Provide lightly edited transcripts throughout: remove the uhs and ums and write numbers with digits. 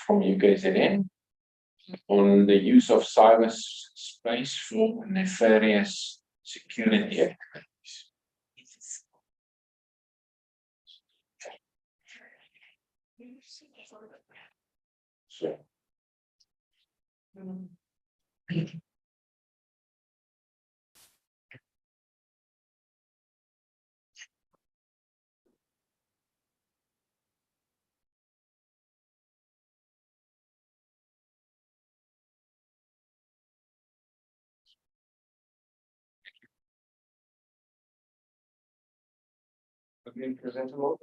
from UKZN on the use of cyberspace for nefarious security activities. So, being presentable.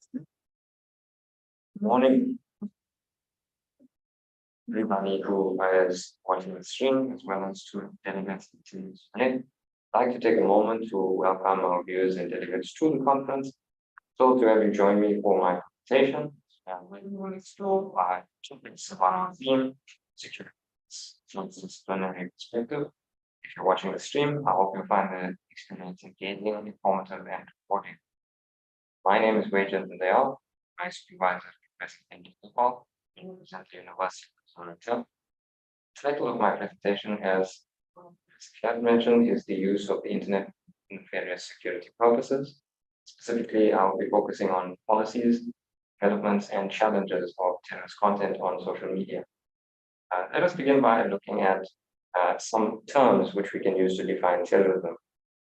Good morning, everybody who is watching the stream, as well as to delegates to tonight. I'd like to take a moment to welcome our viewers and delegates to the conference. So to have you join me for my presentation, we will explore topics about our theme, security, transdisciplinary perspective. If you're watching the stream, I hope you find the experience engaging, informative, and rewarding. My name is Wajid Ndale. I supervise President Football in the University of KwaZulu-Natal. The title of my presentation, as Chad mentioned, is the use of the internet in various security purposes. Specifically, I'll be focusing on policies, developments, and challenges of terrorist content on social media. Let us begin by looking at some terms which we can use to define terrorism.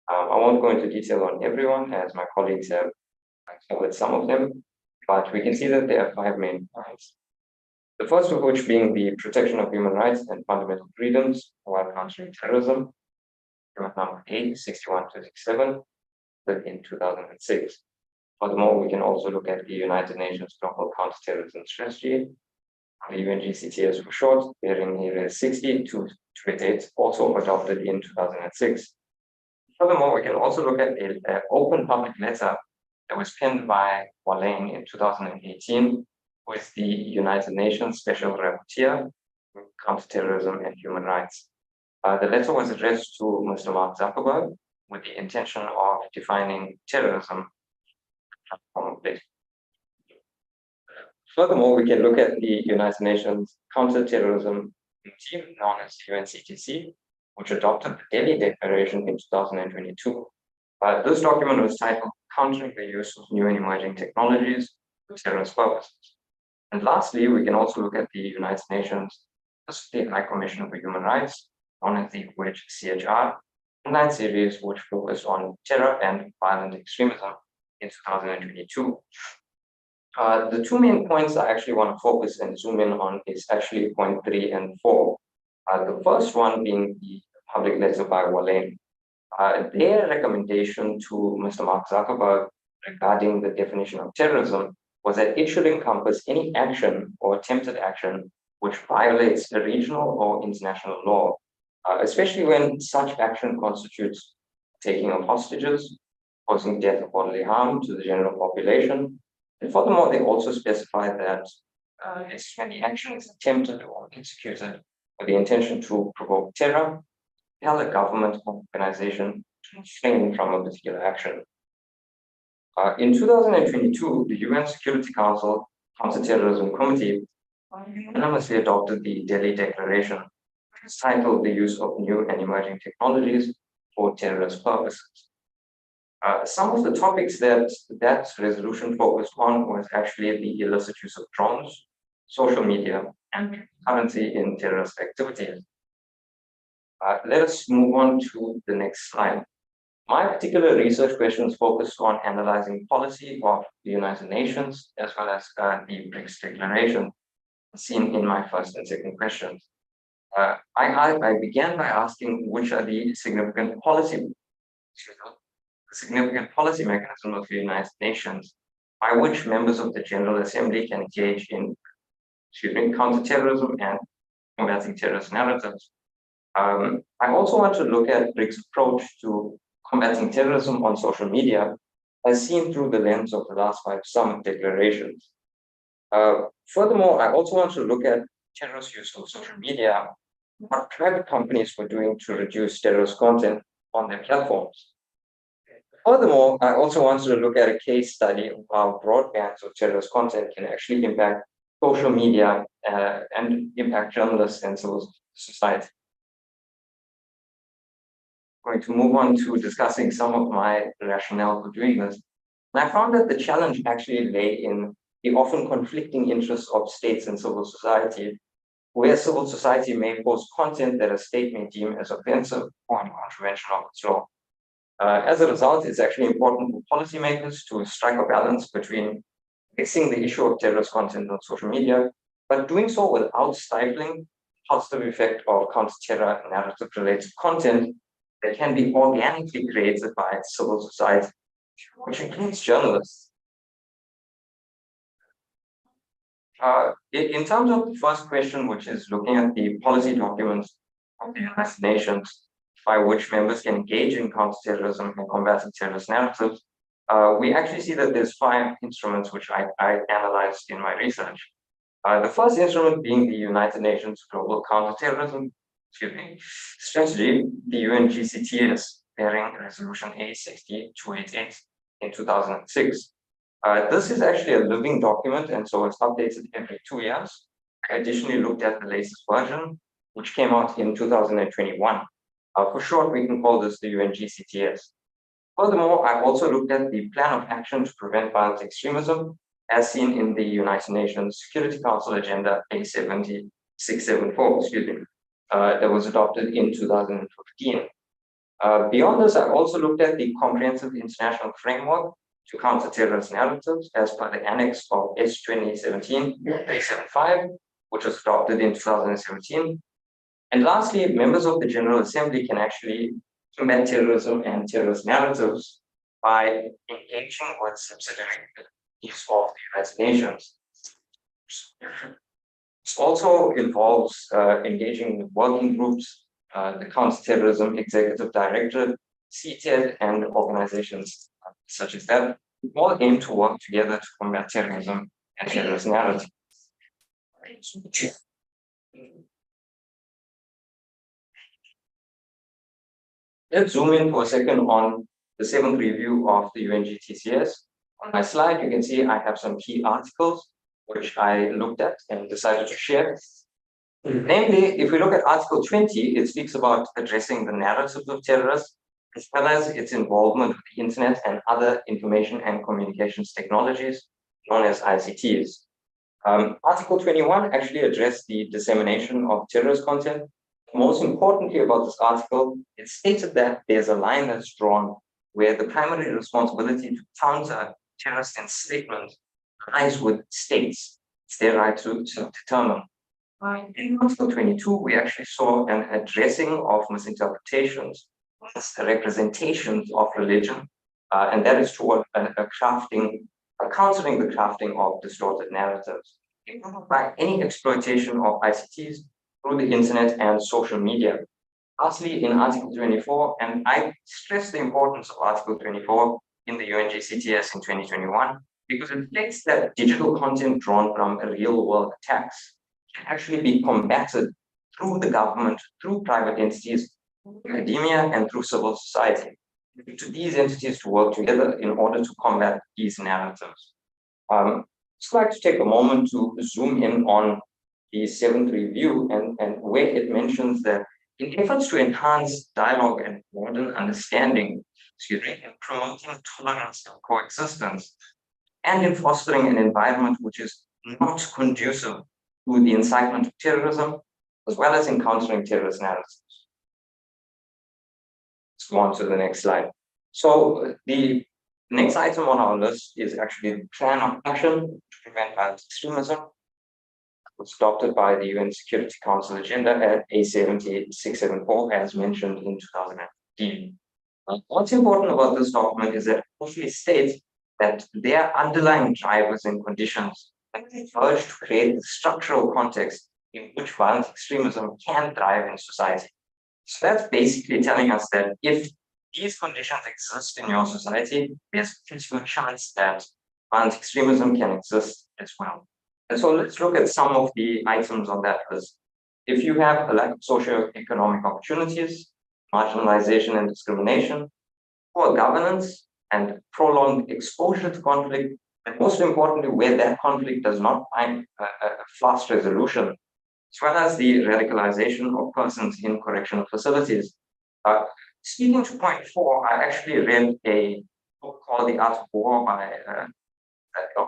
I won't go into detail on everyone, as my colleagues have covered some of them, but we can see that there are 5 main points. The first of which being the protection of human rights and fundamental freedoms while countering terrorism, number 861-67, in 2006. Furthermore, we can also look at the United Nations Global Counterterrorism Strategy, the UNGCTS for short, bearing here 60-28, also adopted in 2006. Furthermore, we can also look at an open public letter that was penned by Walain in 2018 with the United Nations Special Rapporteur on Counterterrorism and Human Rights. The letter was addressed to Mr. Mark Zuckerberg with the intention of defining terrorism. Furthermore, we can look at the United Nations Counterterrorism Team, known as UNCTC, which adopted the Delhi Declaration in 2022. This document was titled Countering the Use of New and Emerging Technologies for Terrorist Purposes. And lastly, we can also look at the United Nations State High Commission for Human Rights, known as the UKZN online series, which focused on terror and violent extremism in 2022. The 2 main points I actually want to focus and zoom in on is actually point 3 and 4. The first one being the public letter by Walain. Their recommendation to Mr. Mark Zuckerberg regarding the definition of terrorism was that it should encompass any action or attempted action which violates a regional or international law, especially when such action constitutes taking of hostages, causing death or bodily harm to the general population. And furthermore, they also specify that when the action is attempted or executed with the intention to provoke terror, tell a government organization to refrain from a particular action. In 2022, the UN Security Council Counterterrorism Committee unanimously adopted the Delhi Declaration, which is titled The Use of New and Emerging Technologies for Terrorist Purposes. Some of the topics that resolution focused on was actually the illicit use of drones, social media, and currency in terrorist activities. Let us move on to the next slide. My particular research questions focused on analyzing policy of the United Nations, as well as the Brics Declaration, seen in my first and second questions. I began by asking which are the significant policy mechanisms of the United Nations by which members of the General Assembly can engage in counterterrorism and combating terrorist narratives. I also want to look at Brics' approach to combating terrorism on social media as seen through the lens of the last 5 summit declarations. Furthermore, I also want to look at terrorist use of social media, what private companies were doing to reduce terrorist content on their platforms. Furthermore, I also wanted to look at a case study of how broad bands of terrorist content can actually impact social media and impact journalists and civil society. I'm going to move on to discussing some of my rationale for doing this. And I found that the challenge actually lay in the often conflicting interests of states and civil society, where civil society may post content that a state may deem as offensive or in contravention of its law. As a result, it's actually important for policymakers to strike a balance between fixing the issue of terrorist content on social media, but doing so without stifling the positive effect of counter-terror narrative-related content that can be organically created by civil society, which includes journalists. In terms of the first question, which is looking at the policy documents of the United Nations by which members can engage in counterterrorism and combating terrorist narratives, we actually see that there's 5 instruments which I analyzed in my research. The first instrument being the United Nations Global Counterterrorism Strategy, the UNGCTS, bearing Resolution A60288 in 2006. This is actually a living document, and so it's updated every 2 years. I additionally looked at the latest version, which came out in 2021. For short, we can call this the UNGCTS. Furthermore, I've also looked at the Plan of Action to Prevent Violent Extremism, as seen in the United Nations Security Council Agenda A674, that was adopted in 2015. Beyond this, I've also looked at the Comprehensive International Framework to Counter Terrorist Narratives as per the Annex of S 2017-375, which was adopted in 2017. And lastly, members of the General Assembly can actually combat terrorism and terrorist narratives by engaging with subsidiaries of the United Nations. This also involves engaging with working groups, the Counterterrorism Executive Directorate, CTED, and organizations such as that, all aim to work together to combat terrorism and terrorist narratives. Let's zoom in for a second on the 7th review of the UNGTCS. On my slide, you can see I have some key articles which I looked at and decided to share. Namely, if we look at Article 20, it speaks about addressing the narratives of terrorists, as well as its involvement with the internet and other information and communications technologies, known as ICTs. Article 21 actually addressed the dissemination of terrorist content. Most importantly about this article, it stated that there's a line that's drawn where the primary responsibility to counter terrorist incitement lies with states. It's their right to determine. In Article 22, we actually saw an addressing of misinterpretations, representations of religion, and that is toward countering the crafting of distorted narratives, by any exploitation of ICTs through the internet and social media. Lastly, in Article 24, and I stress the importance of Article 24 in the UNGCTS in 2021, because it states that digital content drawn from real-world attacks can actually be combated through the government, through private entities, academia, and through civil society. To these entities to work together in order to combat these narratives. I'd just like to take a moment to zoom in on the 7th review and where it mentions that in efforts to enhance dialogue and broaden understanding, in promoting tolerance and coexistence, and in fostering an environment which is not conducive to the incitement of terrorism, as well as in countering terrorist narratives. Let's go on to the next slide. So the next item on our list is actually the Plan of Action to Prevent Violent Extremism. It was adopted by the UN Security Council Agenda at A674, as mentioned in 2015. What's important about this document is that it actually states that there are underlying drivers and conditions that urge to create the structural context in which violent extremism can thrive in society. So that's basically telling us that if these conditions exist in your society, there's a chance that violent extremism can exist as well. And so let's look at some of the items on that list. If you have a lack of socioeconomic opportunities, marginalization and discrimination, poor governance, and prolonged exposure to conflict, and most importantly, where that conflict does not find a fast resolution, as well as the radicalization of persons in correctional facilities. Speaking to point 4, I actually read a book called The Art of War by an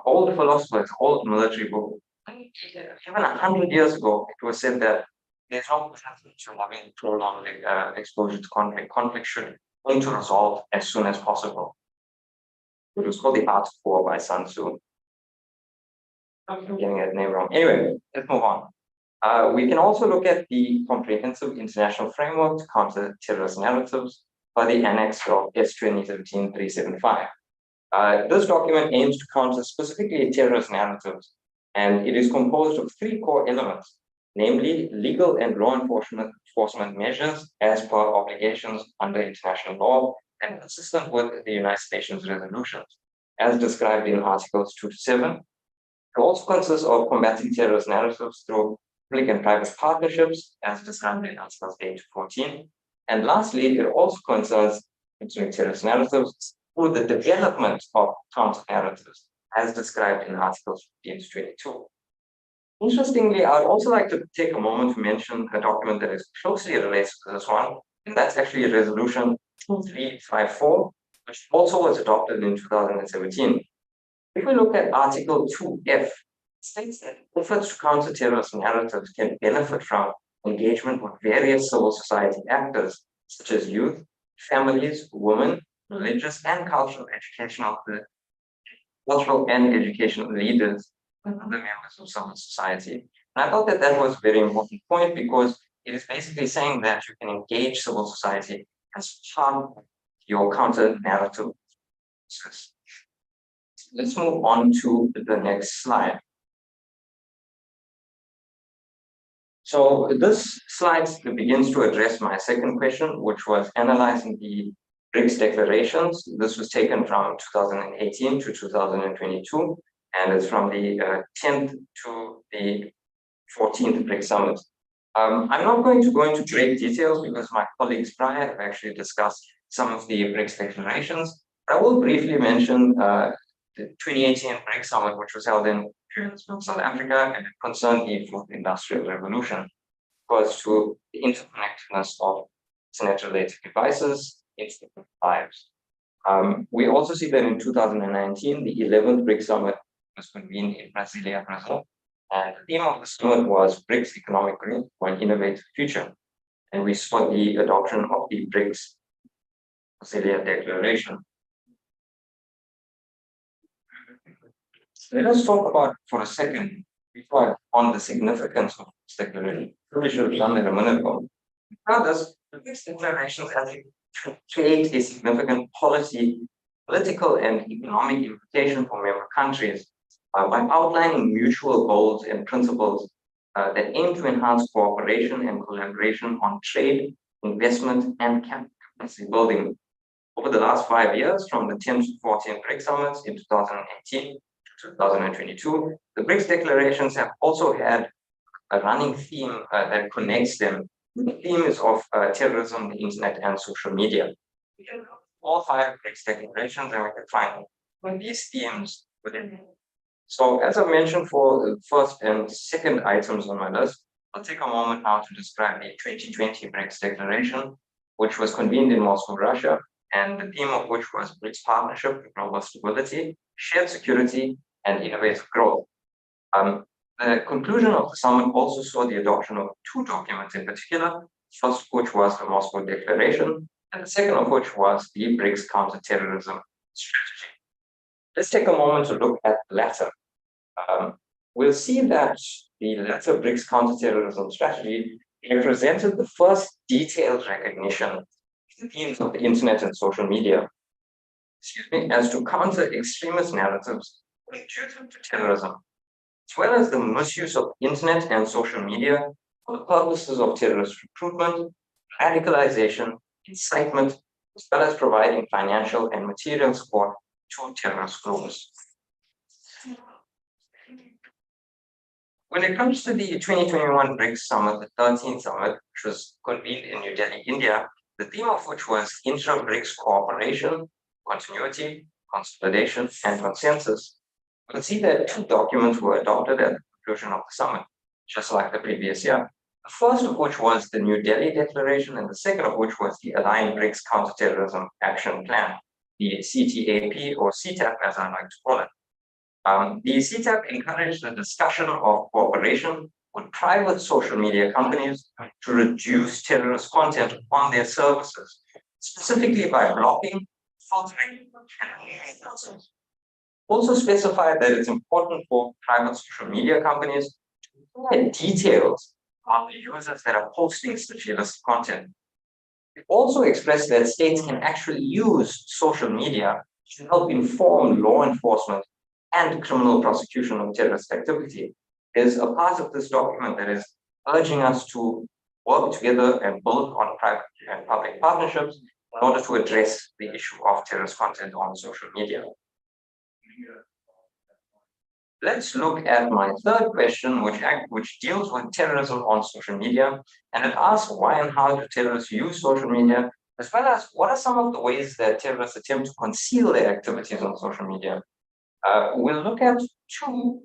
old philosopher, it's an old military book. Even 100 years ago, it was said that there's no potential to having prolonged exposure to conflict. Conflict should aim to resolve as soon as possible. It was called The Art of War by Sun Tzu. I'm getting that name wrong. Anyway, let's move on. We can also look at the comprehensive international framework to counter terrorist narratives by the annex of S 2013-375. This document aims to counter specifically terrorist narratives, and it is composed of 3 core elements, namely legal and law enforcement measures as per obligations under international law and consistent with the United Nations resolutions, as described in Articles 2 to 7. It also consists of combating terrorist narratives through public and private partnerships, as described in Articles 8 to 14. And lastly, it also concerns terrorist narratives through the development of counter-narratives, as described in Articles 15 to 22. Interestingly, I would also like to take a moment to mention a document that is closely related to this one, and that's actually Resolution 2354, which also was adopted in 2017. If we look at Article 2F, it states that efforts to counter terrorist narratives can benefit from engagement with various civil society actors, such as youth, families, women, religious and cultural and educational leaders, and other members of civil society. And I thought that that was a very important point because it is basically saying that you can engage civil society as part of your counter narrative process. Let's move on to the next slide. So this slide begins to address my second question, which was analyzing the Brics declarations. This was taken from 2018 to 2022, and it's from the 10th to the 14th Brics Summit. I'm not going to go into great details because my colleagues prior have actually discussed some of the Brics declarations. I will briefly mention the 2018 Brics Summit, which was held in South Africa, and it concerned the fourth industrial revolution, was to the interconnectedness of internet-related devices into different lives. We also see that in 2019, the 11th Brics Summit was convened in Brasilia, Brazil, and the theme of the summit was Brics Economic Growth for an Innovative Future, and we saw the adoption of the Brics Brasilia Declaration. Let us talk about, for a second, before on the significance of this declaration. We should have done that a minute ago. How does this declaration create a significant political and economic implication for member countries by outlining mutual goals and principles that aim to enhance cooperation and collaboration on trade, investment, and capacity building. Over the last 5 years, from the 10th to 14th Brics Summits in 2018 to 2022, the Brics declarations have also had a running theme that connects them. The theme is of terrorism, the internet, and social media. We can look all 5 Brics declarations and we can find these themes within. So as I mentioned for the first and second items on my list, I'll take a moment now to describe the 2020 Brics declaration, which was convened in Moscow, Russia, and the theme of which was Brics partnership, global stability, shared security, and innovative growth. The conclusion of the summit also saw the adoption of 2 documents in particular, first of which was the Moscow Declaration, and the second of which was the Brics counterterrorism strategy. Let's take a moment to look at the latter. We'll see that the latter Brics counterterrorism strategy represented the first detailed recognition of the themes of the internet and social media, as to counter extremist narratives attributed to terrorism, as well as the misuse of internet and social media for the purposes of terrorist recruitment, radicalization, incitement, as well as providing financial and material support to terrorist groups. When it comes to the 2021 Brics Summit, the 13th summit, which was convened in New Delhi, India, the theme of which was intra-Brics cooperation, continuity, consolidation, and consensus, we'll see that two documents were adopted at the conclusion of the summit, just like the previous year. The first of which was the New Delhi Declaration, and the second of which was the Aligned Brics Counterterrorism Action Plan, the CTAP or CTAP as I like to call it. The CTAP encouraged the discussion of cooperation with private social media companies to reduce terrorist content on their services, specifically by blocking, filtering, and also specified that it's important for private social media companies to provide details on the users that are posting such illicit content. It also expressed that states can actually use social media to help inform law enforcement and criminal prosecution of terrorist activity. There's a part of this document that is urging us to work together and build on private and public partnerships in order to address the issue of terrorist content on social media. Let's look at my third question, which deals with terrorism on social media, and it asks why and how do terrorists use social media, as well as what are some of the ways that terrorists attempt to conceal their activities on social media. We'll look at two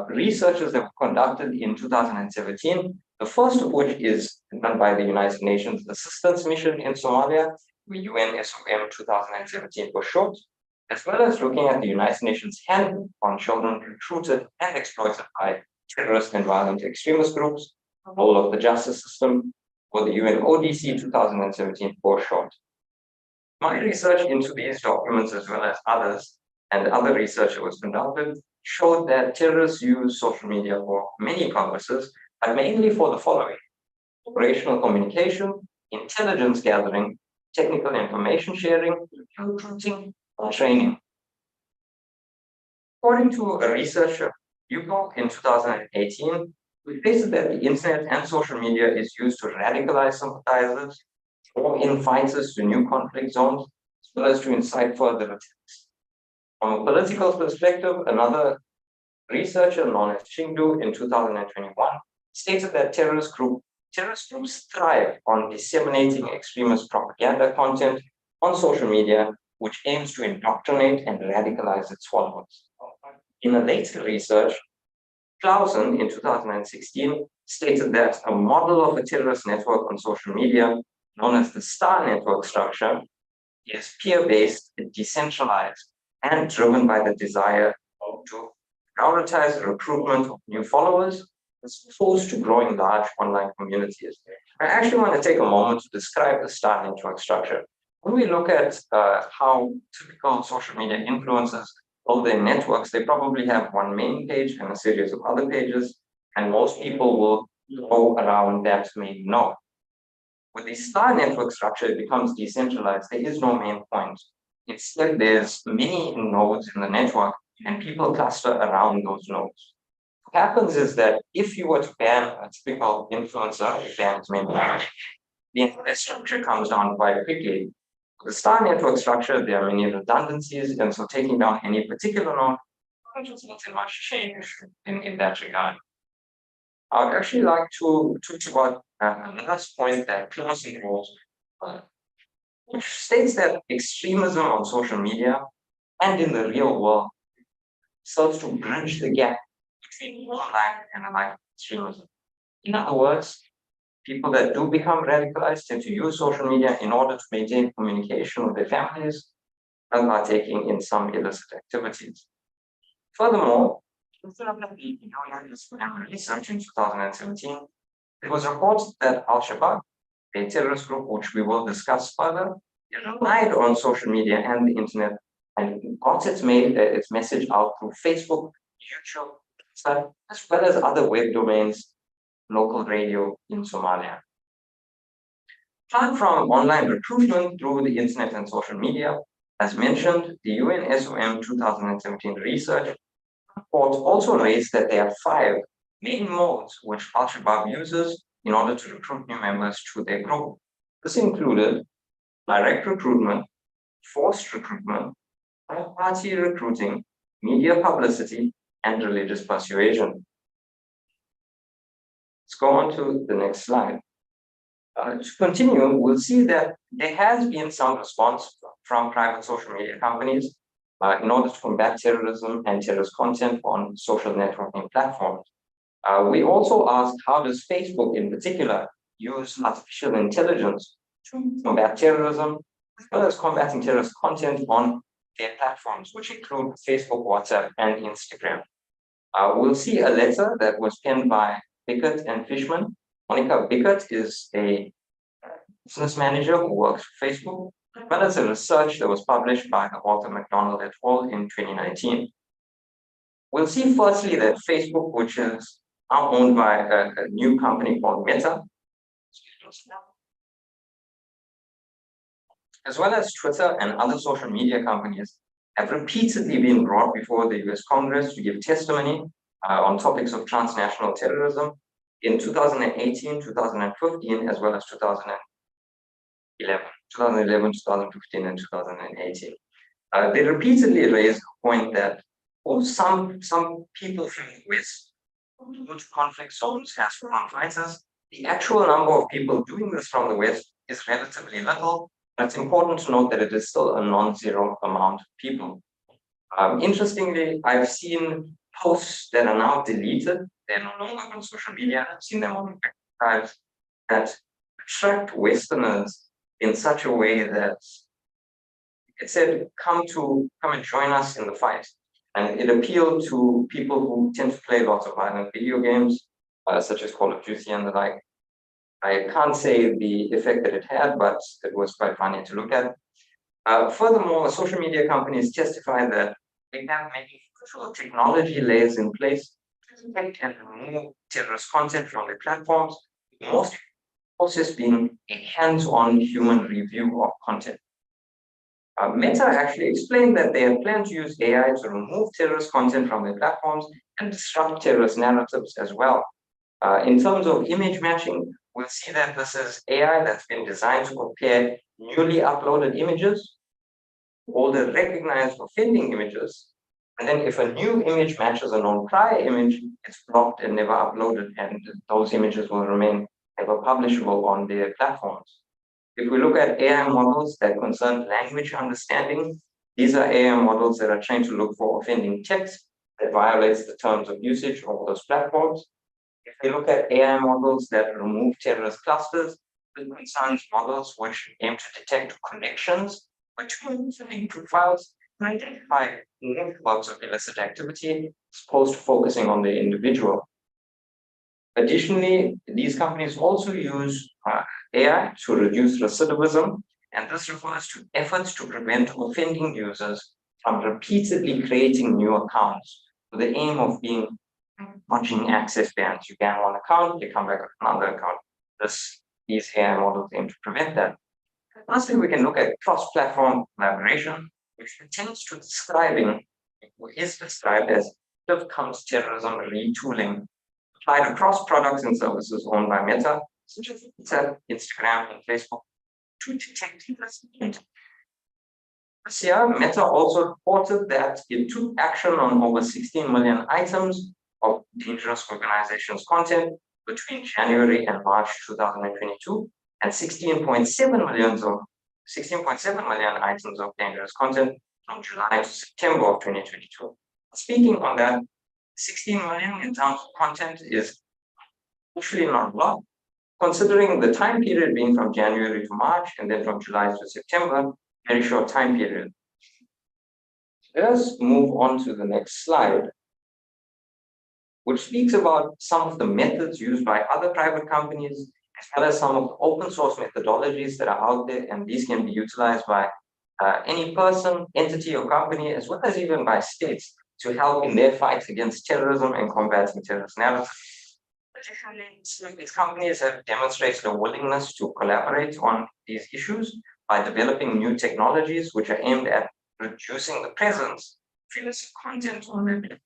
researches that were conducted in 2017, the first of which is done by the United Nations Assistance Mission in Somalia, UNSOM 2017 for short, as well as looking at the United Nations Handbook on Children Recruited and Exploited by Terrorist and Violent Extremist Groups, the role of the justice system, for the UNODC 2017 for short. My research into these documents, as well as others, and other research that was conducted, showed that terrorists use social media for many purposes, but mainly for the following: operational communication, intelligence gathering, technical information sharing, recruiting, and training. According to a researcher, UKO in 2018, we faced that the internet and social media is used to radicalize sympathizers, draw in fighters to new conflict zones, as well as to incite further attacks. From a political perspective, another researcher known as Chingdu in 2021 stated that terrorist groups thrive on disseminating extremist propaganda content on social media, which aims to indoctrinate and radicalize its followers. In a later research, Clausen in 2016 stated that a model of a terrorist network on social media, known as the star network structure, is peer-based, decentralized, and driven by the desire to prioritize the recruitment of new followers as opposed to growing large online communities. I actually want to take a moment to describe the star network structure. When we look at how typical social media influencers build their networks, they probably have one main page and a series of other pages, and most people will go around that main node. With the star network structure, it becomes decentralized. There is no main point. Instead, there's many nodes in the network, and people cluster around those nodes. What happens is that if you were to ban a typical influencer, ban his main page, the structure comes down quite quickly. With the star network structure, there are many redundancies, and so taking down any particular node doesn't much change in that regard. I would actually like to talk about another point that Clausen wrote, which states that extremism on social media and in the real world serves to bridge the gap between online and online extremism. In other words, people that do become radicalized tend to use social media in order to maintain communication with their families and partaking in some illicit activities. Furthermore, research in 2017, it was reported that Al-Shabaab, a terrorist group which we will discuss further, relied on social media and the internet and got its message out through Facebook, YouTube, as well as other web domains, local radio in Somalia. Apart from online recruitment through the internet and social media, as mentioned, the UNSOM 2017 research report also raised that there are 5 main modes which Al-Shabaab uses in order to recruit new members to their group. This included direct recruitment, forced recruitment, third-party recruiting, media publicity, and religious persuasion. Let's go on to the next slide. To continue, we'll see that there has been some response from private social media companies in order to combat terrorism and terrorist content on social networking platforms. We also asked, how does Facebook in particular use artificial intelligence to combat terrorism, as well as combating terrorist content on their platforms, which include Facebook, WhatsApp, and Instagram. We'll see a letter that was penned by Bickett and Fishman. Monica Bickett is a business manager who works for Facebook, as well as a research that was published by Walter McDonald et al. In 2019. We'll see firstly that Facebook, which is now owned by a new company called Meta, as well as Twitter and other social media companies, have repeatedly been brought before the US Congress to give testimony on topics of transnational terrorism in 2018, 2015, as well as 2011, 2015, and 2018. They repeatedly raised the point that some people from the West go to conflict zones as foreign fighters. The actual number of people doing this from the West is relatively little. But it's important to note that it is still a non-zero amount of people. Interestingly, I've seen posts that are now deleted. They're no longer on social media. I've seen them on archives that attract Westerners in such a way that it said, come and join us in the fight. And it appealed to people who tend to play lots of violent video games, such as Call of Duty and the like. I can't say the effect that it had, but it was quite funny to look at. Furthermore, social media companies testify that they have many crucial technology layers in place to detect and remove terrorist content from their platforms, the most process being a hands-on human review of content. Meta actually explained that they had planned to use AI to remove terrorist content from their platforms and disrupt terrorist narratives as well. In terms of image matching, we'll see that this is AI that's been designed to compare newly uploaded images, all the recognized offending images, and then if a new image matches a known prior image, it's blocked and never uploaded, and those images will remain ever publishable on their platforms. If we look at AI models that concern language understanding, these are AI models that are trained to look for offending text that violates the terms of usage of those platforms. If we look at AI models that remove terrorist clusters, it concerns models which aim to detect connections between offending profiles and identify networks of illicit activity, as opposed to focusing on the individual. Additionally, these companies also use AI to reduce recidivism, and this refers to efforts to prevent offending users from repeatedly creating new accounts with the aim of being punching access bans. You ban one account, you come back with another account. These AI models aim to prevent that. Lastly, we can look at cross-platform collaboration, which tends to is described as counter-terrorism retooling applied across products and services owned by Meta, such as WhatsApp, Instagram, and Facebook, to detect terrorist content. This year, Meta also reported that it took action on over 16 million items of dangerous organizations' content between January and March 2022, and 16.7 million items of dangerous content from July to September of 2022. Speaking on that, 16 million in terms of content is actually not a lot, considering the time period being from January to March and then from July to September, very short time period. Let's move on to the next slide, which speaks about some of the methods used by other private companies, as well as some of the open source methodologies that are out there, and these can be utilized by any person, entity, or company, as well as even by states, to help in their fight against terrorism and combating terrorist narratives. Additionally, these companies have demonstrated a willingness to collaborate on these issues by developing new technologies which are aimed at reducing the presence of illicit content on their platforms.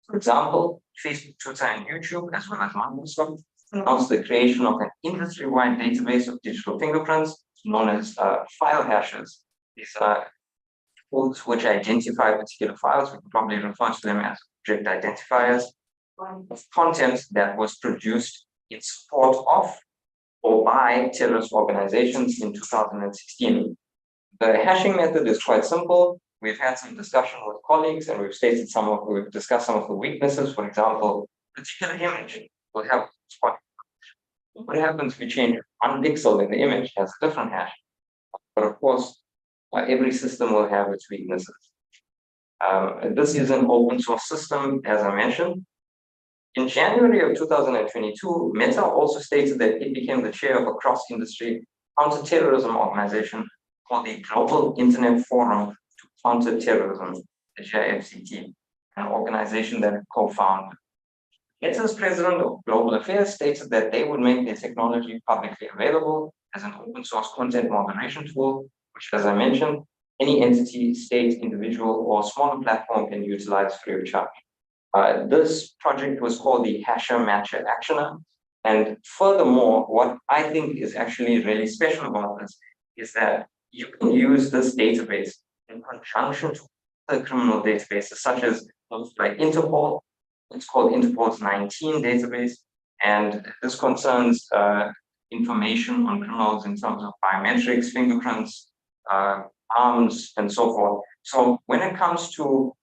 For example, Facebook, Twitter, and YouTube, as well as Microsoft, announced the creation of an industry-wide database of digital fingerprints known as file hashes. These are codes which identify particular files. We can probably refer to them as object identifiers of content that was produced in support of or by terrorist organizations in 2016. The hashing method is quite simple. We've had some discussion with colleagues and we've discussed some of the weaknesses. For example, a particular image will have what happens if we change one pixel in the image has a different hash. But of course, every system will have its weaknesses. This is an open source system, as I mentioned. In January of 2022, Meta also stated that it became the chair of a cross-industry counterterrorism organization called the Global Internet Forum to Counter Terrorism, the GIFCT, an organization that it co-founded. Meta's president of global affairs stated that they would make their technology publicly available as an open source content moderation tool, which, as I mentioned, any entity, state, individual, or smaller platform can utilize free of charge. This project was called the Hasher Matcher Actioner. And furthermore, what I think is actually really special about this is that you can use this database in conjunction to other criminal databases, such as those by Interpol. It's called Interpol's 19 database. And this concerns information on criminals in terms of biometrics, fingerprints, arms, and so forth. So when it comes to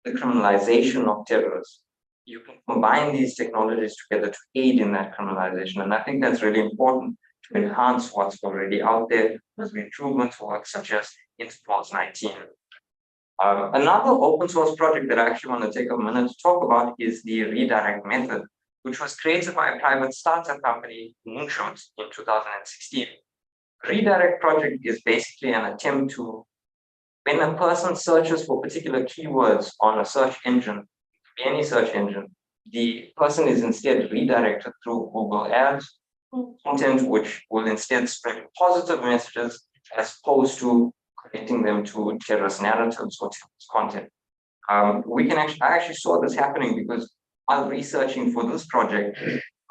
the criminalization of terrorists, you can combine these technologies together to aid in that criminalization. And I think that's really important to enhance what's already out there as improvement work such as Interpol's 19. Another open source project that I actually want to take a minute to talk about is the redirect method, which was created by a private startup company, Moonshot, in 2016. Redirect project is basically an attempt to, when a person searches for particular keywords on a search engine, any search engine, the person is instead redirected through Google Ads content, which will instead spread positive messages as opposed to connecting them to terrorist narratives or terrorist content. I actually saw this happening because while researching for this project,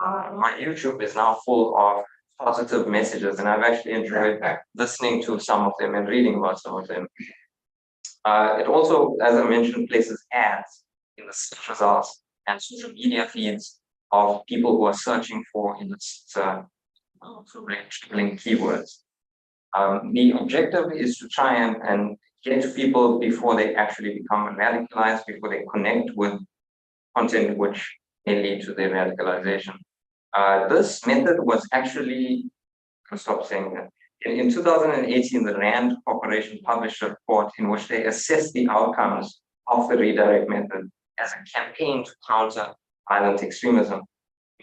my YouTube is now full of positive messages, and I've actually enjoyed listening to some of them and reading about some of them. It also, as I mentioned, places ads in the search results and social media feeds of people who are searching for illicit keywords. The objective is to try and get to people before they actually become radicalized, before they connect with content which may lead to their radicalization. This method was actually, I'll stop saying that. In 2018, the RAND Corporation published a report in which they assessed the outcomes of the redirect method as a campaign to counter violent extremism.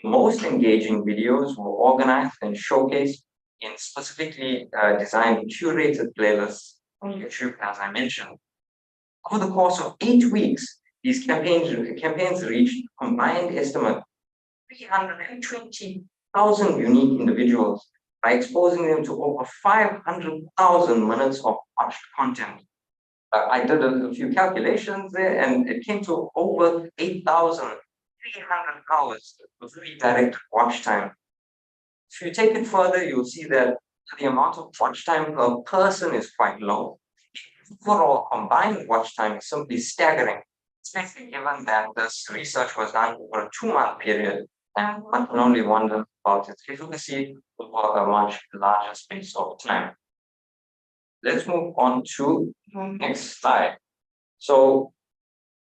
Most engaging videos were organized and showcased in specifically designed curated playlists on YouTube, as I mentioned. Over the course of 8 weeks, these campaigns reached a combined estimate 320,000 unique individuals by exposing them to over 500,000 minutes of watched content. I did a few calculations there, and it came to over 8,300 hours of redirect watch time. If you take it further, you'll see that the amount of watch time per person is quite low. The overall combined watch time is simply staggering, especially given that this research was done over a 2-month period, and one can only wonder about its efficacy over a much larger space of time. Let's move on to the next slide. So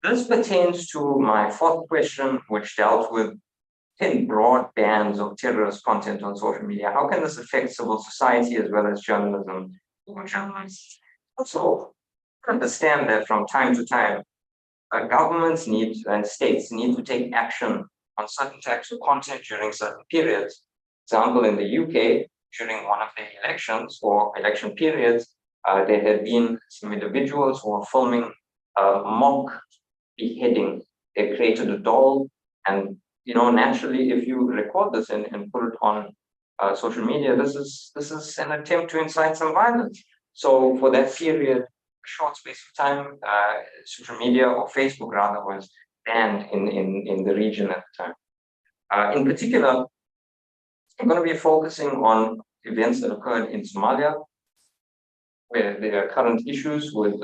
this pertains to my fourth question, which dealt with 10 broad bands of terrorist content on social media. How can this affect civil society as well as journalism or journalists? Also, understand that from time to time, governments and states need to take action on certain types of content during certain periods. For example, in the UK, during one of the elections or election periods, there had been some individuals who were filming mock beheading. They created a doll, and naturally, if you record this and put it on social media, this is an attempt to incite some violence. So for that period, a short space of time, social media, or Facebook rather, was banned in the region at the time. In particular, I'm going to be focusing on events that occurred in Somalia, where there are current issues with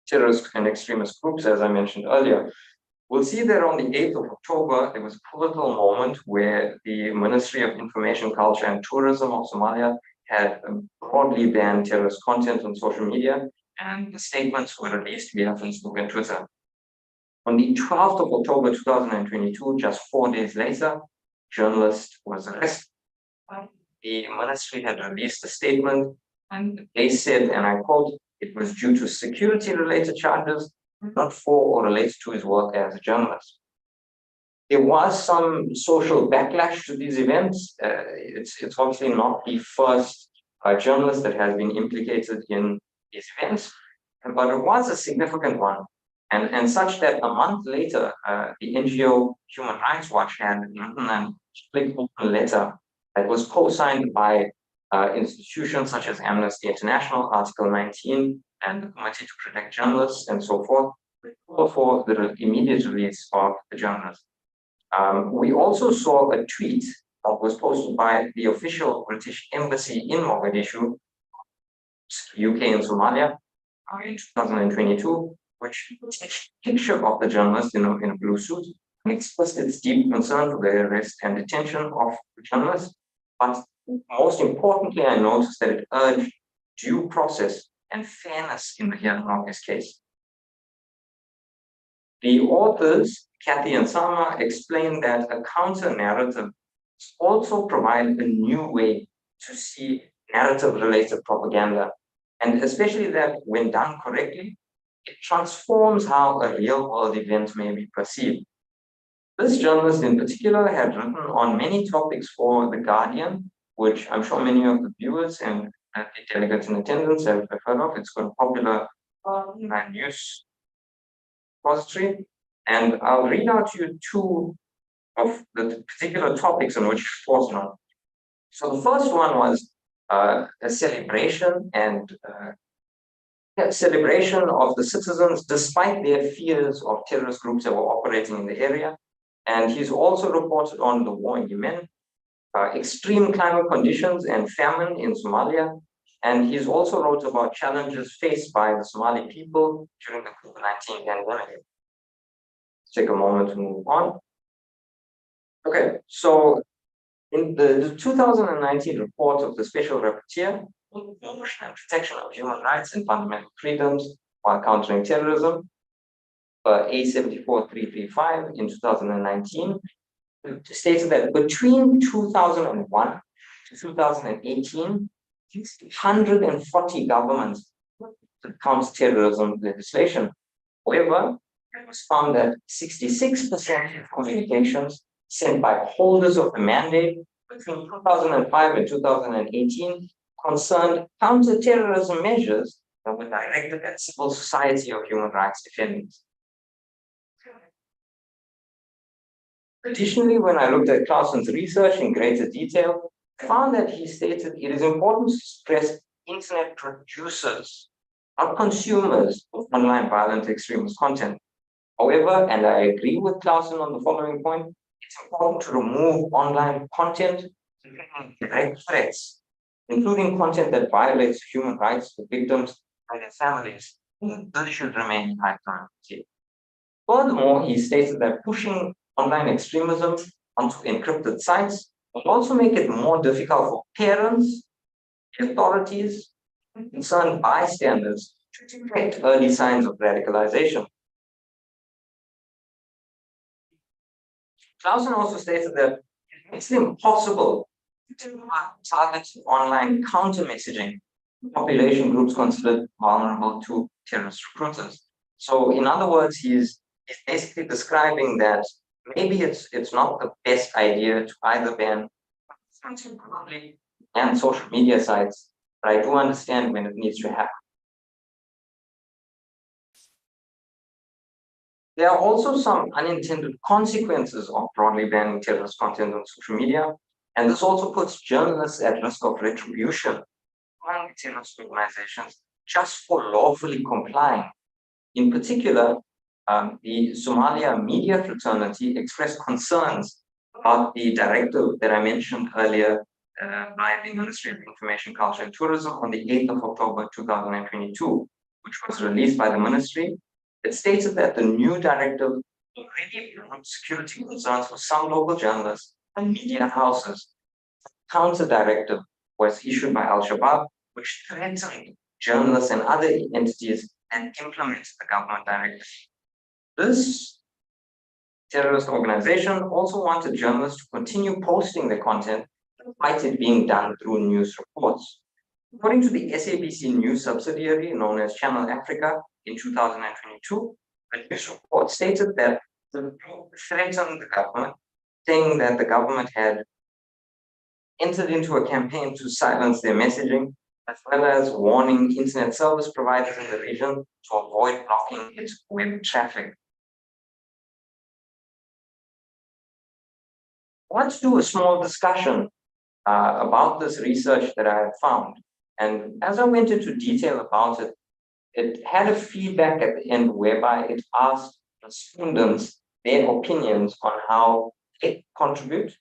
terrorist and extremist groups, as I mentioned earlier. We'll see that on the 8th of October, there was a pivotal moment where the Ministry of Information, Culture and Tourism of Somalia had broadly banned terrorist content on social media, and the statements were released via Facebook and Twitter. On the 12th of October 2022, just 4 days later, a journalist was arrested. The ministry had released a statement, and they said, and I quote, "It was due to security-related charges, not for or related to his work as a journalist." There was some social backlash to these events. It's obviously not the first journalist that has been implicated in these events, but it was a significant one. And such that a month later, the NGO Human Rights Watch had written an open letter that was co-signed by institutions such as Amnesty International, Article 19, and the Committee to Protect Journalists, and so forth, for the immediate release of the journalist. We also saw a tweet that was posted by the official British embassy in Mogadishu, UK and Somalia, in 2022, which takes a picture of the journalist in a blue suit and expressed its deep concern for the arrest and detention of the journalist. But most importantly, I noticed that it urged due process and fairness in the hearing of this case. The authors, Kathy and Sama, explained that a counter-narrative also provides a new way to see narrative-related propaganda, and especially that when done correctly, it transforms how a real-world event may be perceived. This journalist in particular had written on many topics for The Guardian, which I'm sure many of the viewers and the delegates in attendance have heard of. It's got a popular news repository. And I'll read out to you two of the particular topics on which it was on. So the first one was a celebration and celebration of the citizens despite their fears of terrorist groups that were operating in the area. And he's also reported on the war in Yemen, extreme climate conditions and famine in Somalia. And he's also wrote about challenges faced by the Somali people during the COVID-19 pandemic. Let's take a moment to move on. Okay, so in the 2019 report of the Special Rapporteur on the promotion and protection of human rights and fundamental freedoms while countering terrorism, A74335 in 2019, stated that between 2001 to 2018, 140 governments counter-terrorism legislation. However, it was found that 66% of communications sent by holders of the mandate between 2005 and 2018 concerned counter-terrorism measures that were directed at civil society or human rights defenders. Additionally, when I looked at Clausen's research in greater detail, I found that he stated it is important to stress internet producers, not consumers of online violent extremist content. However, and I agree with Clausen on the following point, it's important to remove online content containing direct threats, including content that violates human rights for victims and their families. This should remain high priority. Furthermore, he stated that pushing online extremism onto encrypted sites will also make it more difficult for parents, authorities, and concerned bystanders to detect early signs of radicalization. Clausen also stated that it makes it impossible to target online counter-messaging population groups considered vulnerable to terrorist recruiters. So in other words, he's basically describing that maybe it's not the best idea to either ban public and social media sites, but I do understand when it needs to happen. There are also some unintended consequences of broadly banning terrorist content on social media, and this also puts journalists at risk of retribution among terrorist organizations just for lawfully complying. In particular, the Somalia media fraternity expressed concerns about the directive that I mentioned earlier by the Ministry of Information, Culture and Tourism on the 8th of October 2022, which was released by the ministry. It stated that the new directive already brought security concerns for some local journalists and media houses. The counter directive was issued by Al-Shabaab, which threatened journalists and other entities that implemented the government directive. This terrorist organization also wanted journalists to continue posting their content despite it being done through news reports. According to the SABC news subsidiary known as Channel Africa in 2022, a news report stated that the group threatened the government, saying that the government had entered into a campaign to silence their messaging, as well as warning internet service providers in the region to avoid blocking its web traffic. Let's do a small discussion about this research that I have found. And as I went into detail about it, it had a feedback at the end whereby it asked respondents their opinions on how they contribute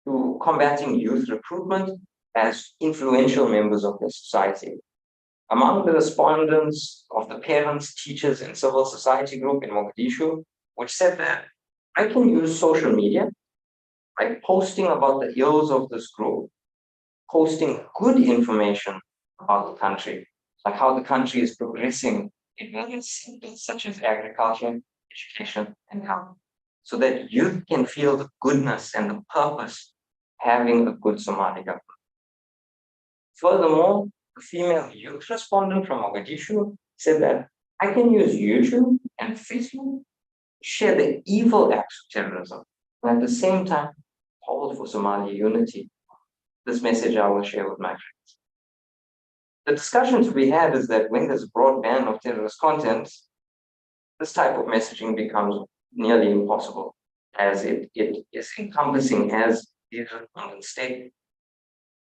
to combating youth recruitment as influential members of the society. Among the respondents of the parents, teachers, and civil society group in Mogadishu, which said that I can use social media by posting about the ills of this group, posting good information about the country, like how the country is progressing in various sectors such as agriculture, education, and health, so that youth can feel the goodness and the purpose of having a good Somali government. Furthermore, a female youth respondent from Mogadishu said that I can use YouTube and Facebook to share the evil acts of terrorism, and at the same time, call for Somali unity. This message I will share with my friends. The discussion to be had is that when there's a broad ban of terrorist content, this type of messaging becomes nearly impossible, as it is encompassing, as the respondents state,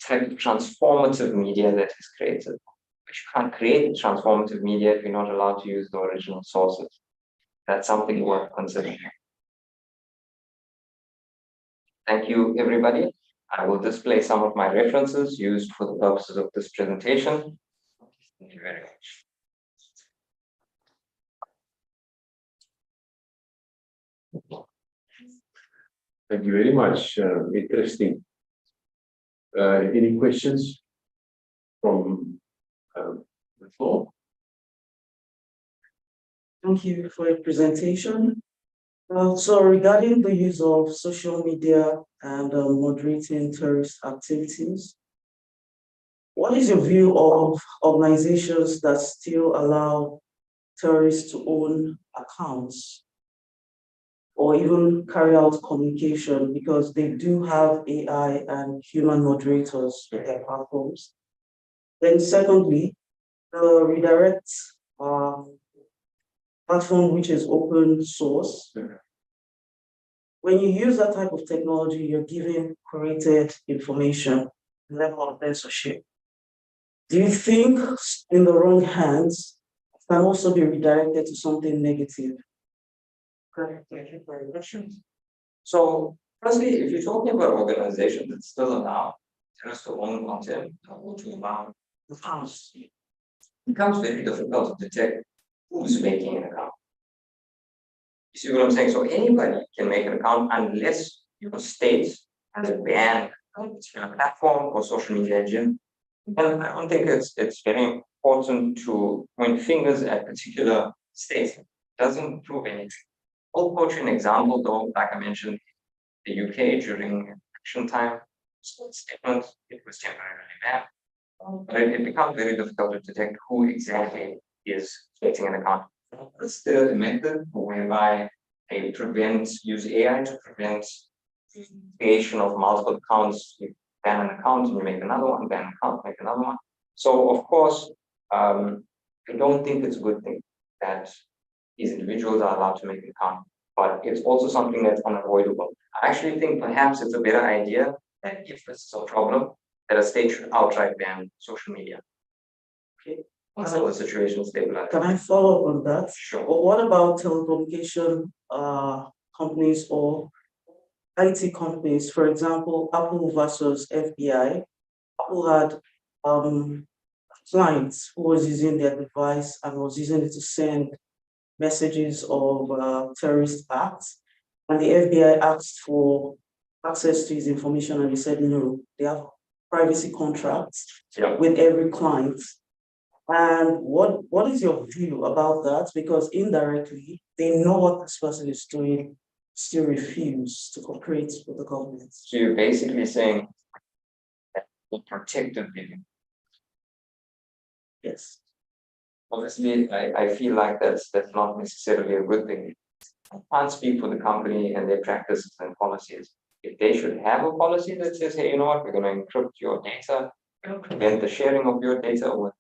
type of transformative media that is created. But you can't create transformative media if you're not allowed to use the original sources. That's something worth considering. Thank you, everybody. I will display some of my references used for the purposes of this presentation. Thank you very much. Thank you very much. Interesting. Any questions from the floor? Thank you for your presentation. So regarding the use of social media and moderating terrorist activities, what is your view of organizations that still allow terrorists to own accounts or even carry out communication, because they do have AI and human moderators with their platforms? Then secondly, the redirect platform, which is open source. When you use that type of technology, you're giving curated information, level of censorship. Do you think in the wrong hands can also be redirected to something negative? Correct. Thank you for your questions. So, firstly, if you're talking about organizations that still allow terrorists to own content or to allow accounts, it becomes very difficult to detect who's making an account. You see what I'm saying? So anybody can make an account unless your state has a ban on a particular platform or social media engine. And I don't think it's very important to point fingers at particular states. It doesn't prove anything. I'll quote you an example, though, like I mentioned, the UK during election time, statement, it was temporarily banned. But it becomes very difficult to detect who exactly is creating an account. It's the method whereby they use AI to prevent creation of multiple accounts. You ban an account and you make another one, ban an account, make another one. So of course, I don't think it's a good thing that these individuals are allowed to make an account, but it's also something that's unavoidable. I actually think perhaps it's a better idea that if this is a problem, that a state should outright ban social media. Okay. Until the situation stabilizes. Can I follow up on that? Sure. But what about telecommunication companies or IT companies? For example, Apple versus FBI. Apple had clients who was using their device and was using it to send messages of terrorist acts, and the FBI asked for access to his information, and they said no, they have privacy contracts with every client. And what is your view about that? Because indirectly, they know what this person is doing, still refuse to cooperate with the government. So you're basically saying that we protected video. Yes. Obviously, I feel like that's not necessarily a good thing. I can't speak for the company and their practices and policies. If they should have a policy that says, hey, you know what, we're going to encrypt your data, prevent the sharing of your data with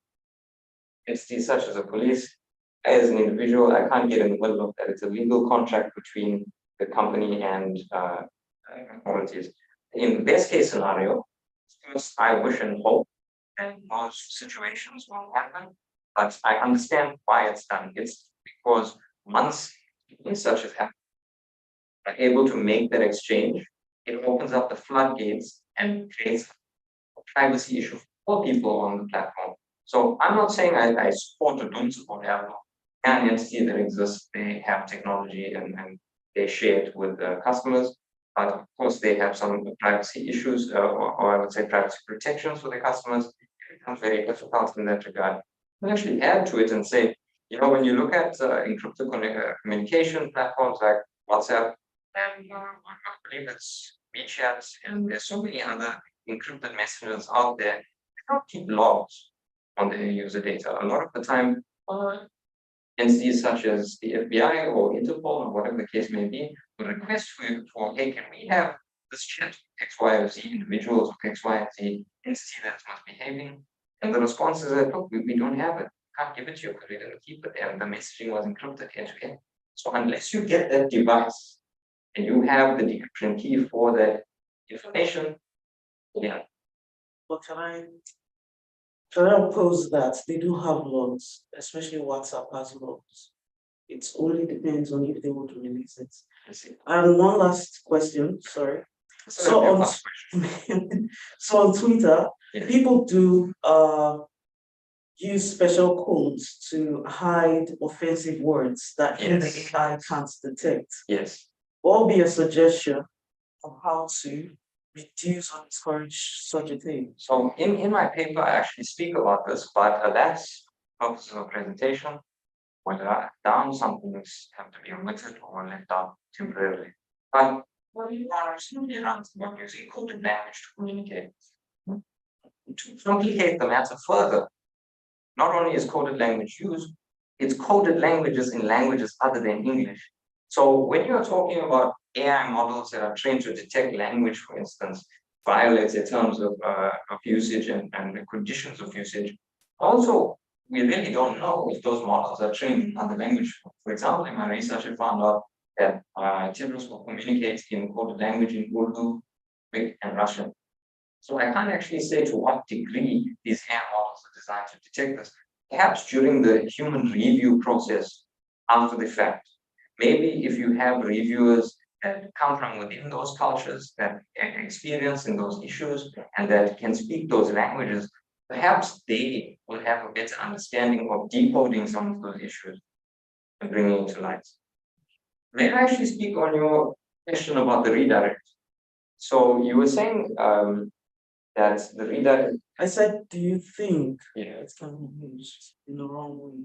entities such as the police. As an individual, I can't get in the middle of that. It's a legal contract between the company and authorities. In the best case scenario, I wish and hope that most situations won't happen, but I understand why it's done. It's because once such as happen are able to make that exchange, it opens up the floodgates and creates a privacy issue for people on the platform. So I'm not saying I support or don't support Apple. An entity that exists, they have technology and they share it with customers. But of course, they have some privacy issues, or I would say privacy protections for their customers. It becomes very difficult in that regard. You can actually add to it and say, you know, when you look at encrypted communication platforms like WhatsApp, and I believe it's WeChat, and there's so many other encrypted messengers out there, they don't keep logs on their user data. A lot of the time, entities such as the FBI or Interpol or whatever the case may be will request for hey, can we have this chat X, Y, or Z individuals or X, Y, and Z entity that's misbehaving? And the response is that look, we don't have it. We can't give it to you because we didn't keep it there. And the messaging was encrypted end to end. So unless you get that device and you have the decryption key for that information, yeah. But can I oppose that? They do have logs, especially WhatsApp has logs. It only depends on if they want to release it. And one last question, sorry. So on Twitter, people do use special codes to hide offensive words that the AI can't detect. Yes. What would be a suggestion of how to reduce or discourage such a thing? So in my paper, I actually speak about this, but that's purposes of presentation. Whether down some things have to be omitted or left out temporarily. But you are absolutely right about using coded language to communicate. To complicate the matter further, not only is coded language used, it's coded languages in languages other than English. So when you're talking about AI models that are trained to detect language, for instance, violates the terms of usage and the conditions of usage, also we really don't know if those models are trained in other language. For example, in my research, I found out that terrorists will communicate in coded language in Urdu, Bric, and Russian. So I can't actually say to what degree these AI models are designed to detect this. Perhaps during the human review process after the fact. Maybe if you have reviewers that come from within those cultures, that experience in those issues, and that can speak those languages, perhaps they will have a better understanding of decoding some of those issues and bringing it to light. May I actually speak on your question about the redirect? So you were saying that the redirect. I said, do you think it can be used in the wrong way?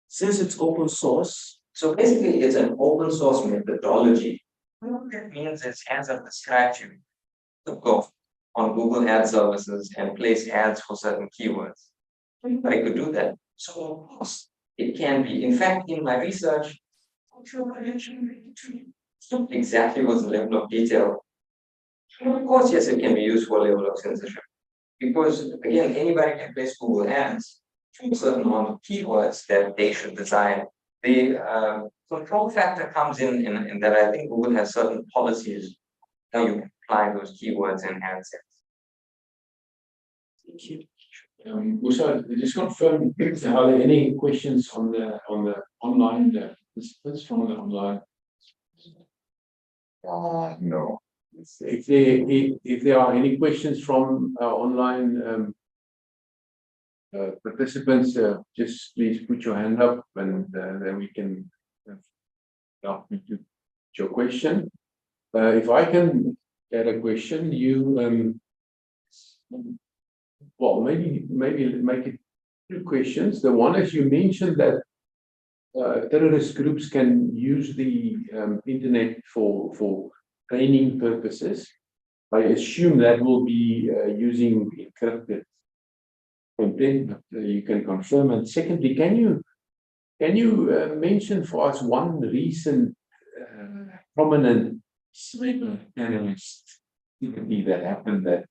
Since it's open source. So basically, it's an open source methodology. What that means is, as I've described you, to go on Google ad services and place ads for certain keywords. Anybody could do that. So of course, it can be. In fact, in my research, exactly what's the level of detail. Of course, yes, it can be used for a level of censorship. Because again, anybody can place Google ads to a certain amount of keywords that they should design. The control factor comes in that I think Google has certain policies how you apply those keywords in ad sets. Thank you. Also, just confirm, are there any questions on the online participants from the online? No. if there are any questions from our online participants, just please put your hand up, and then we can help you to your question. If I can add a question, you well, maybe make it two questions. The one is, you mentioned that terrorist groups can use the internet for training purposes. I assume that will be using encrypted content, but you can confirm. And secondly, can you mention for us one recent prominent cyber terrorist activity that happened that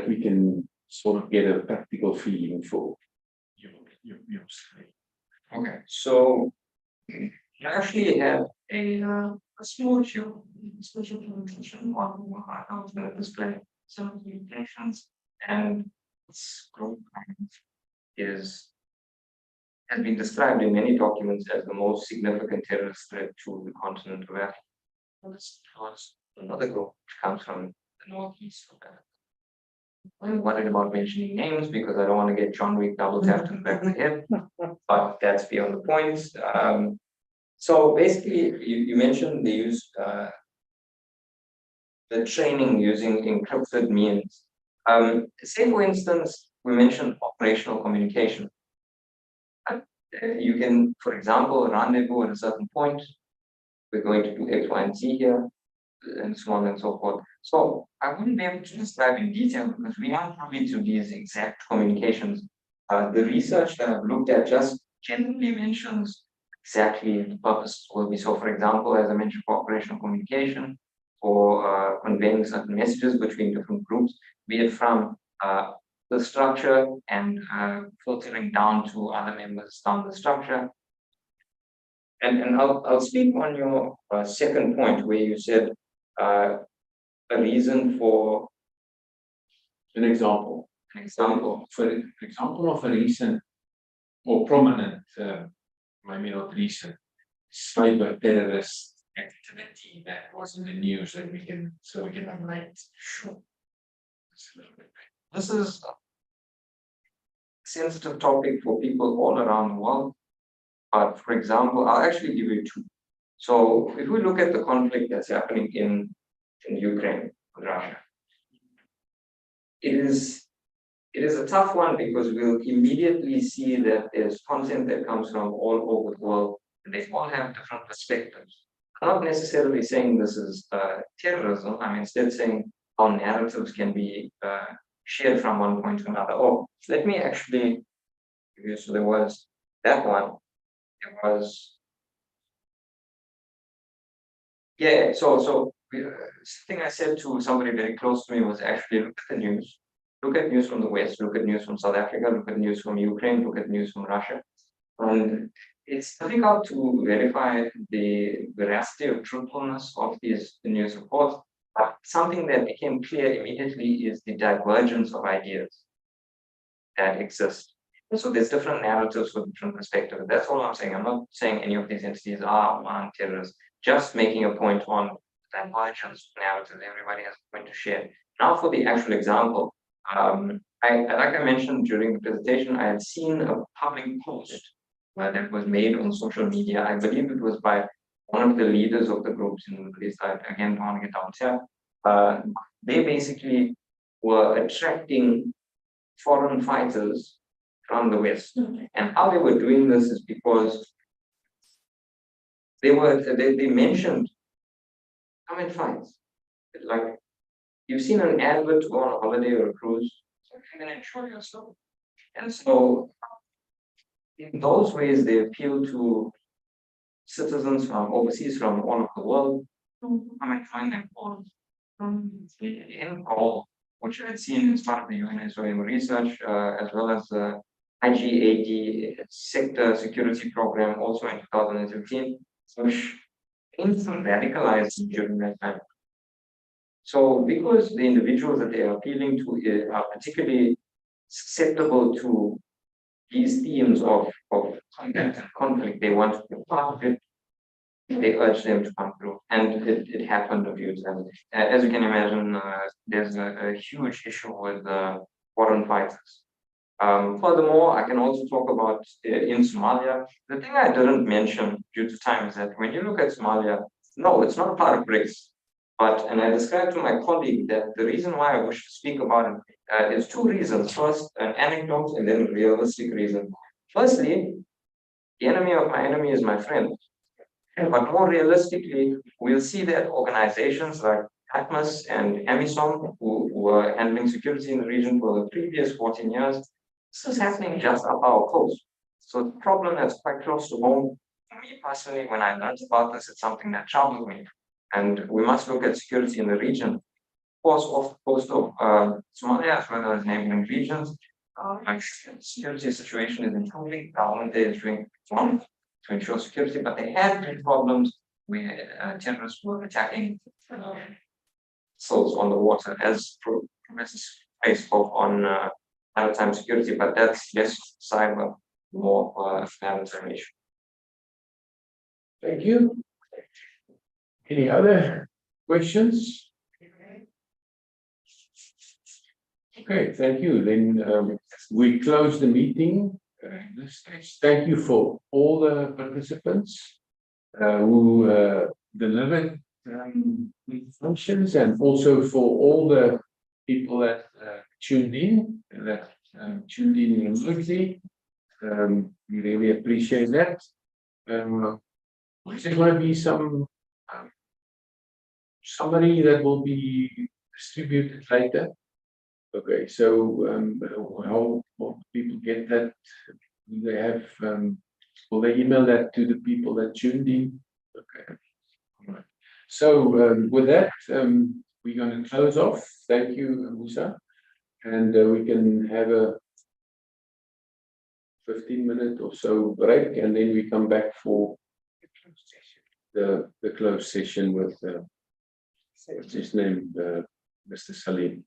we can sort of get a practical feeling for your side? Okay, so I actually have a small show, special presentation on how I was going to display some of the implications, and this group has been described in many documents as the most significant terrorist threat to the continent of Africa. This was another group which comes from the northeast of Africa. I'm worried about mentioning names because I don't want to get John Wick double tapped in the back of the head, but that's beyond the point. So basically, you mentioned they use the training using encrypted means. Say, for instance, we mentioned operational communication. You can, for example, rendezvous at a certain point. We're going to do X, Y, and Z here, and so on and so forth. So I wouldn't be able to describe in detail because we aren't privy to these exact communications. The research that I've looked at just generally mentions exactly the purpose will be. So, for example, as I mentioned, for operational communication, for conveying certain messages between different groups, be it from the structure and filtering down to other members down the structure. And I'll speak on your second point where you said a reason for An example. For example of a recent or prominent, maybe not recent, cyber terrorist activity that was in the news that we can highlight. Sure. This is a sensitive topic for people all around the world. But for example, I'll actually give you two. So if we look at the conflict that's happening in Ukraine with Russia, it is a tough one because we'll immediately see that there's content that comes from all over the world, and they all have different perspectives. I'm not necessarily saying this is terrorism. I'm instead saying how narratives can be shared from one point to another. Oh, let me actually give you. So there was that one. It was, yeah. So something I said to somebody very close to me was actually look at the news. Look at news from the West, look at news from South Africa, look at news from Ukraine, look at news from Russia. And it's difficult to verify the veracity or truthfulness of these news reports. But something that became clear immediately is the divergence of ideas that exist. So there's different narratives with different perspectives. That's all I'm saying. I'm not saying any of these entities are terrorists, just making a point on divergence of narratives. Everybody has a point to share. Now for the actual example. Like I mentioned during the presentation, I had seen a public post that was made on social media. I believe it was by one of the leaders of the groups in the Middle East. I again don't want to get down here. They basically were attracting foreign fighters from the West. And how they were doing this is because they mentioned come and fight. Like, you've seen an advert to go on a holiday or a cruise, so you can enjoy yourself. And so, in those ways, they appeal to citizens from overseas, from all over the world, to come and find them all. The end goal, which I had seen as part of the UNSOM research, as well as the IGAD sector security program, also in 2015, which aims to radicalize during that time. So because the individuals that they are appealing to are particularly susceptible to these themes of contact and conflict, they want to be part of it. they urged them to come through, and it happened a few times. As you can imagine, there's a huge issue with foreign fighters. Furthermore, I can also talk about in Somalia. The thing I didn't mention due to time is that when you look at Somalia, no, it's not part of Brics. But, and I described to my colleague that the reason why I wish to speak about it is two reasons. First, an anecdote, and then a realistic reason. Firstly, the enemy of my enemy is my friend. But more realistically, we'll see that organizations like ATMOS and AMISOM, who were handling security in the region for the previous 14 years, this is happening just up our coast. So the problem that's quite close to home, for me personally, when I learned about this, it's something that troubled me. And we must look at security in the region. Of course, off the coast of Somalia, as well as neighboring regions, security situation is improving. Government is doing one to ensure security, but they had been problems where terrorists were attacking souls on the water, as Professor Space spoke on maritime security, but that's less cyber, more maritime issue. Thank you. Any other questions? Okay, thank you. Then we close the meeting. Thank you for all the participants who delivered functions, and also for all the people that tuned in, remotely. We really appreciate that. There's going to be some summary that will be distributed later. Okay, so how will people get that? Do they have? Will they email that to the people that tuned in? Okay. All right. So with that, we're going to close off. Thank you, Musa, and we can have a 15-minute or so break, and then we come back for the closed session with what's his name, Mr. Salim.